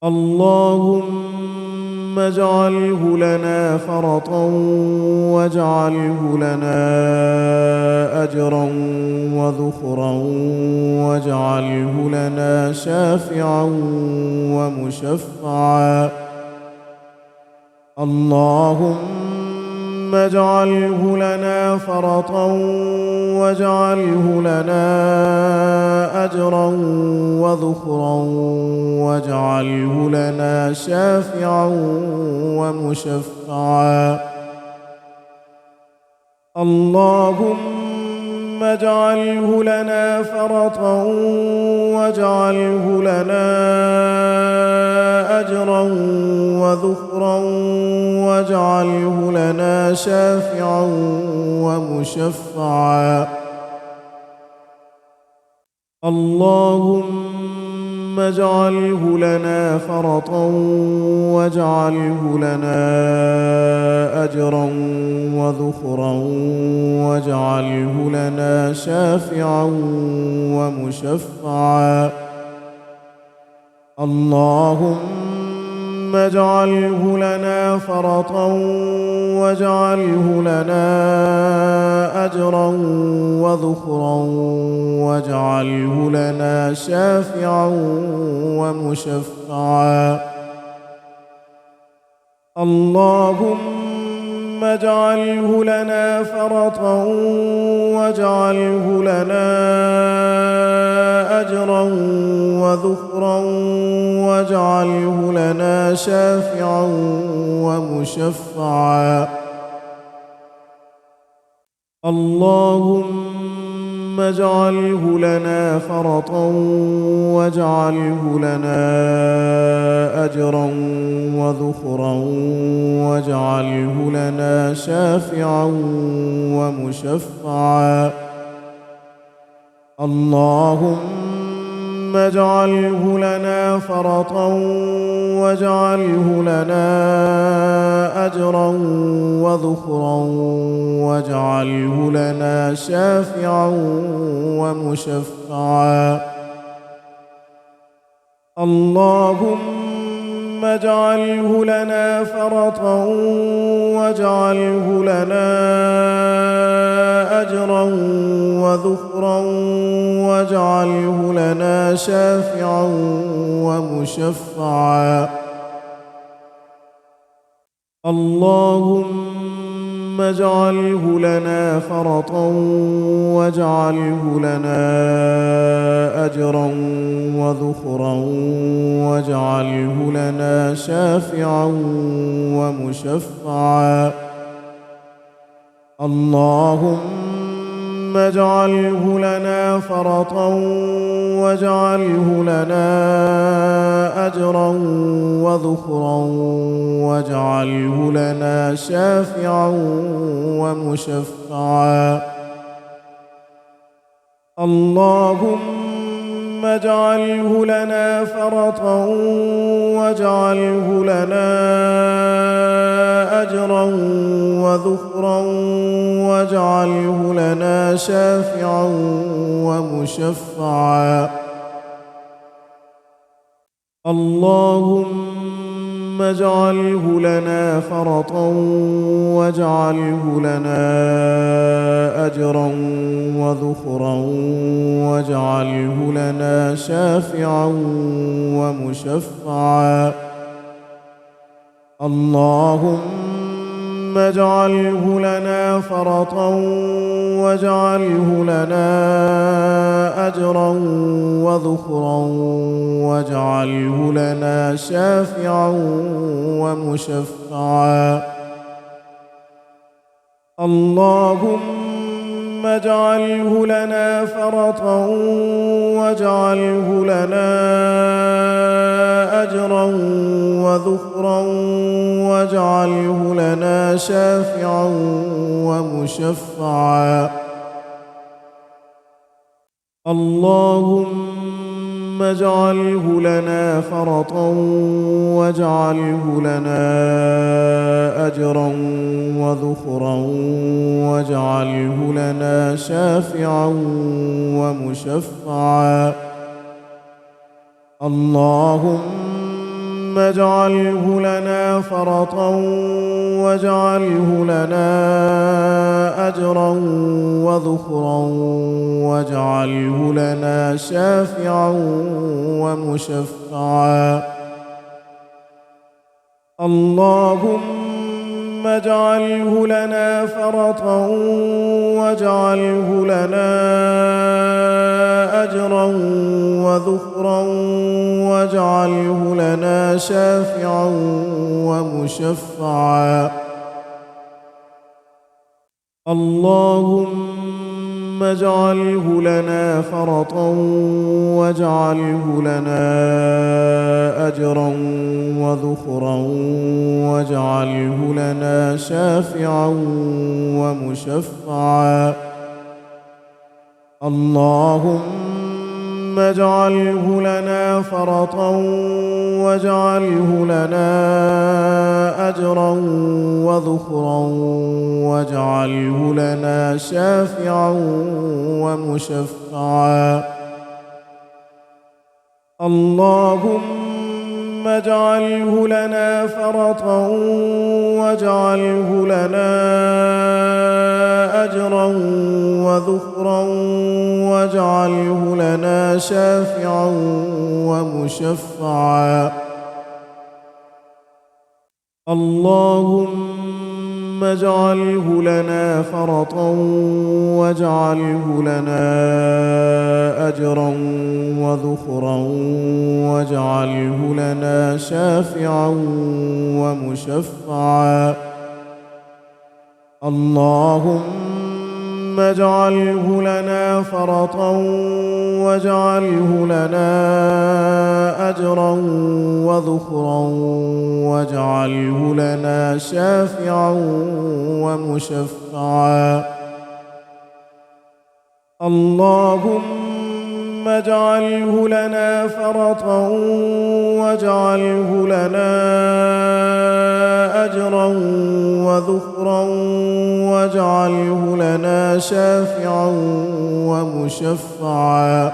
اللهم اجعله لنا فرطا واجعله لنا أجرا وذخرا واجعله لنا شافعا ومشفعا. اللهم اجعله لنا فرطا واجعله لنا أجرا وذخرا واجعله لنا شافعا ومشفعا. اللهم اجعله لنا فرطا واجعله لنا أجرا وذخرا واجعله لنا شافعا ومشفعا. اللهم اجعله لنا فرطا واجعله لنا أجرا وذخرا واجعله لنا شافعا ومشفعا. اللهم اجعله لنا فرطا واجعله لنا أجرا وذخرا واجعله لنا شافعا ومشفعا. اللهم اجعله لنا فرطا واجعله لنا أجرا وذخرا واجعله لنا شافعا ومشفعا. اللهم اجعله لنا فرطا واجعله لنا أجرا وذخرا واجعله لنا شافعا ومشفعا. اللهم اجعله لنا فرطا واجعله لنا أجرا وذخرا واجعله لنا شافعا ومشفعا. اللهم اجعله لنا فرطا واجعله لنا أجرا وذخرا واجعله لنا شافعا ومشفعا. اللهم اجعله لنا فرطا واجعله لنا أجرا وذخرا واجعله لنا شافعا ومشفعا. اللهم اجعله لنا فرطا واجعله لنا أجرا وذخرا واجعله لنا شافعا ومشفعا. اللهم اجعله لنا فرطا واجعله لنا أجرا وذخرا واجعله لنا شافعا ومشفعا. اللهم اجعله لنا فرطا واجعله لنا أجرا وذخرا واجعله لنا شافعا ومشفعا. اللهم اجعله لنا فرطا واجعله لنا أجرا وذخرا واجعله لنا شافعا ومشفعا. اللهم اجعله لنا فرطا واجعله لنا أجرا وذخرا واجعله لنا شافعا ومشفعا. اللهم اجعله لنا فرطا واجعله لنا أجرا وذخرا واجعله لنا شافعا ومشفعا. اللهم اجعله لنا فرطا واجعله لنا أجرا وذخرا واجعله لنا شافعا ومشفعا. اللهم اجعله لنا فرطا واجعله لنا أجرا وذخرا واجعله لنا شافعا ومشفعا. اللهم اجعله لنا فرطا واجعله لنا أجرا وذخرا واجعله لنا شافعا ومشفعا. اللهم اجعله لنا فرطا واجعله لنا أجرا وذخرا واجعله لنا شافعا ومشفعا. اللهم اجعله لنا فرطا واجعله لنا أجرا وذخرا واجعله لنا شافعا ومشفعا. اللهم اجعله لنا فرطا واجعله لنا أجرا وذخرا واجعله لنا شافعا ومشفعا. اللهم اجعله لنا فرطا واجعله لنا أجرا وذخرا واجعله لنا شافعا ومشفعا. اللهم اجعله لنا فرطا واجعله لنا أجرا وذخرا واجعله لنا شافعا ومشفعا.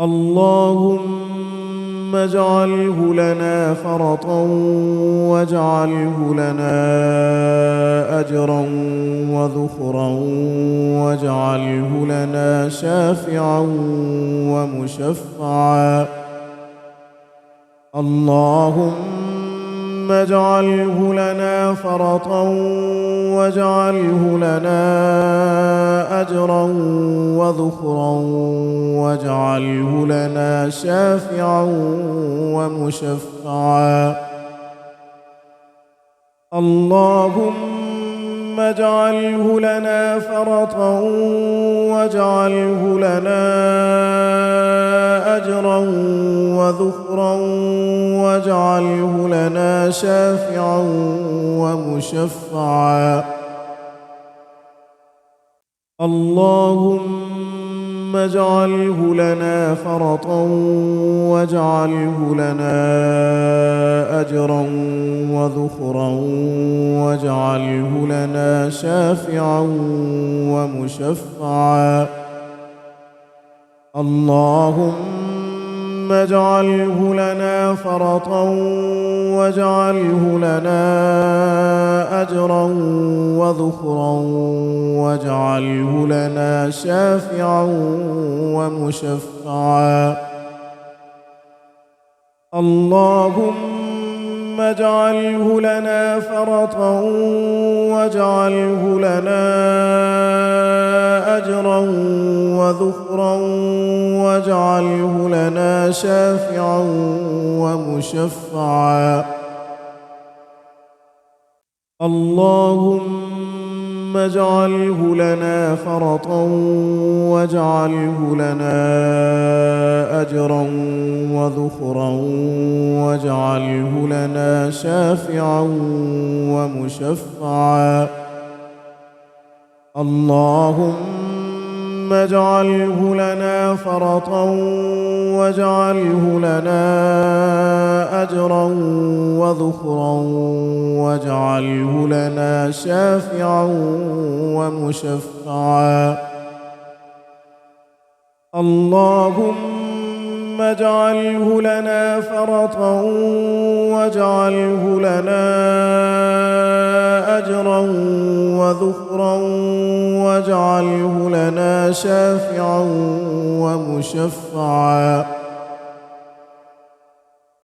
اللهم اجعله لنا فرطا واجعله لنا أجرا وذخرا واجعله لنا شافعا ومشفعا. اللهم اجعله لنا فرطا واجعله لنا أجرا وذخرا واجعله لنا شافعا ومشفعا. اللهم اجعله لنا فرطا واجعله لنا أجرا وذخرا واجعله لنا شافعا ومشفعا. اللهم اجعله لنا فرطا واجعله لنا أجرا وذخرا واجعله لنا شافعا ومشفعا. اللهم اجعله لنا فرطا واجعله لنا أجرا وذخرا واجعله لنا شافعا ومشفعا. اللهم اجعله لنا فرطا واجعله لنا أجرا وذخرا واجعله لنا شافعا ومشفعا. اللهم اجعله لنا فرطا واجعله لنا أجرا وذخرا واجعله لنا شافعا ومشفعا. اللهم اجعله لنا فرطا واجعله لنا أجرا وذخرا واجعله لنا شافعا ومشفعا. اللهم اجعله لنا فرطا واجعله لنا أجرا وذخرا واجعله لنا شافعا ومشفعا